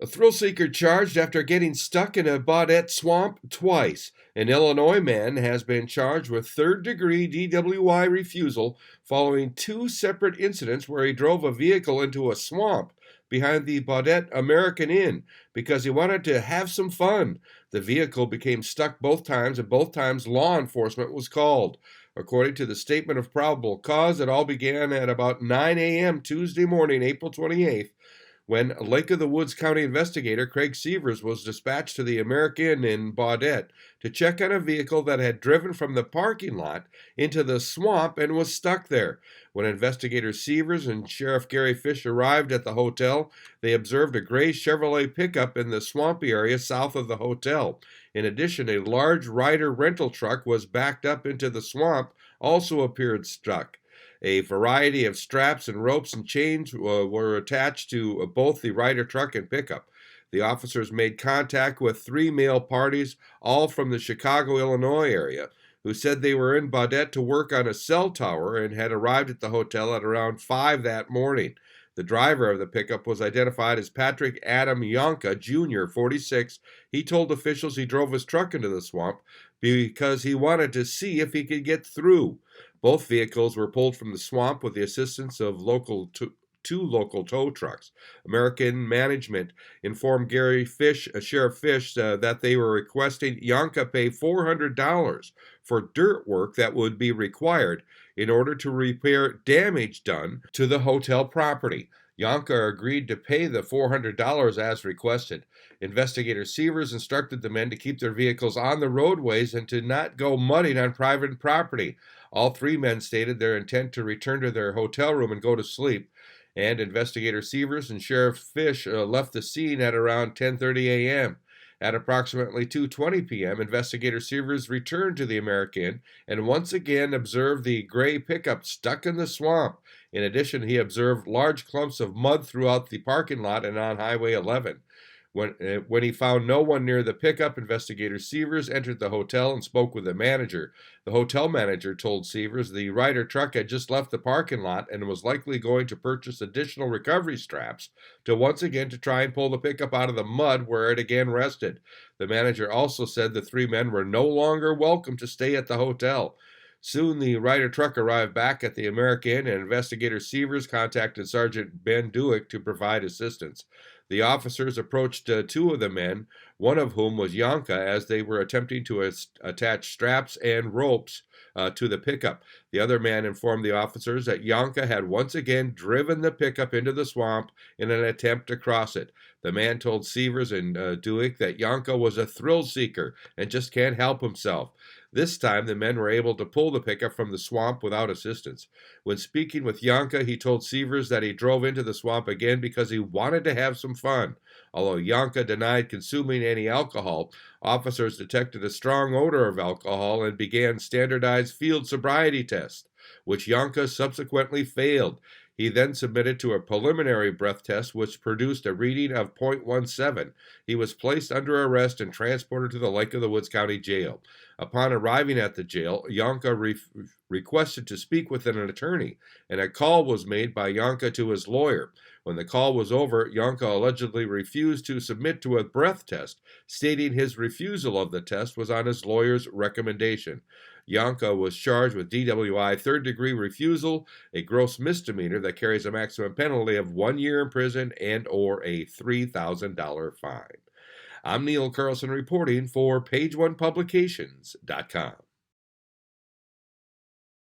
A thrill seeker charged after getting stuck in a Baudette swamp twice. An Illinois man has been charged with third-degree DWI refusal following two separate incidents where he drove a vehicle into a swamp behind the Baudette American Inn because he wanted to have some fun. The vehicle became stuck both times, and both times law enforcement was called. According to the statement of probable cause, it all began at about 9 a.m. Tuesday morning, April 28th, when Lake of the Woods County investigator Craig Severs was dispatched to the American in Baudette to check on a vehicle that had driven from the parking lot into the swamp and was stuck there. When investigator Severs and Sheriff Gary Fish arrived at the hotel, they observed a gray Chevrolet pickup in the swampy area south of the hotel. In addition, a large Ryder rental truck was backed up into the swamp, also appeared stuck. A variety of straps and ropes and chains were attached to both the Ryder truck and pickup. The officers made contact with three male parties, all from the Chicago, Illinois area, who said they were in Baudette to work on a cell tower and had arrived at the hotel at around 5 that morning. The driver of the pickup was identified as Patrick Adam Yonka, Jr., 46. He told officials he drove his truck into the swamp because he wanted to see if he could get through. Both vehicles were pulled from the swamp with the assistance of two local tow trucks. American management informed Sheriff Fish, that they were requesting Yonka pay $400 for dirt work that would be required in order to repair damage done to the hotel property. Yonka agreed to pay the $400 as requested. Investigator Severs instructed the men to keep their vehicles on the roadways and to not go mudding on private property. All three men stated their intent to return to their hotel room and go to sleep. And Investigator Severs and Sheriff Fish left the scene at around 10:30 a.m. At approximately 2:20 p.m., Investigator Severs returned to the American and once again observed the gray pickup stuck in the swamp. In addition, he observed large clumps of mud throughout the parking lot and on Highway 11. When he found no one near the pickup, Investigator Severs entered the hotel and spoke with the manager. The hotel manager told Severs the Ryder truck had just left the parking lot and was likely going to purchase additional recovery straps to once again to try and pull the pickup out of the mud where it again rested. The manager also said the three men were no longer welcome to stay at the hotel. Soon the Ryder truck arrived back at the American, and Investigator Severs contacted Sergeant Ben Dewick to provide assistance. The officers approached two of the men, one of whom was Yonka, as they were attempting to attach straps and ropes to the pickup. The other man informed the officers that Yonka had once again driven the pickup into the swamp in an attempt to cross it. The man told Severs and Dewick that Yonka was a thrill seeker and just can't help himself. This time, the men were able to pull the pickup from the swamp without assistance. When speaking with Yonka, he told Severs that he drove into the swamp again because he wanted to have some fun. Although Yonka denied consuming any alcohol, officers detected a strong odor of alcohol and began standardized field sobriety tests, which Yonka subsequently failed. He then submitted to a preliminary breath test, which produced a reading of .17. He was placed under arrest and transported to the Lake of the Woods County Jail. Upon arriving at the jail, Yonka requested to speak with an attorney, and a call was made by Yonka to his lawyer. When the call was over, Yonka allegedly refused to submit to a breath test, stating his refusal of the test was on his lawyer's recommendation. Yonka was charged with DWI third-degree refusal, a gross misdemeanor that carries a maximum penalty of 1 year in prison and or a $3,000 fine. I'm Neil Carlson reporting for PageOnePublications.com.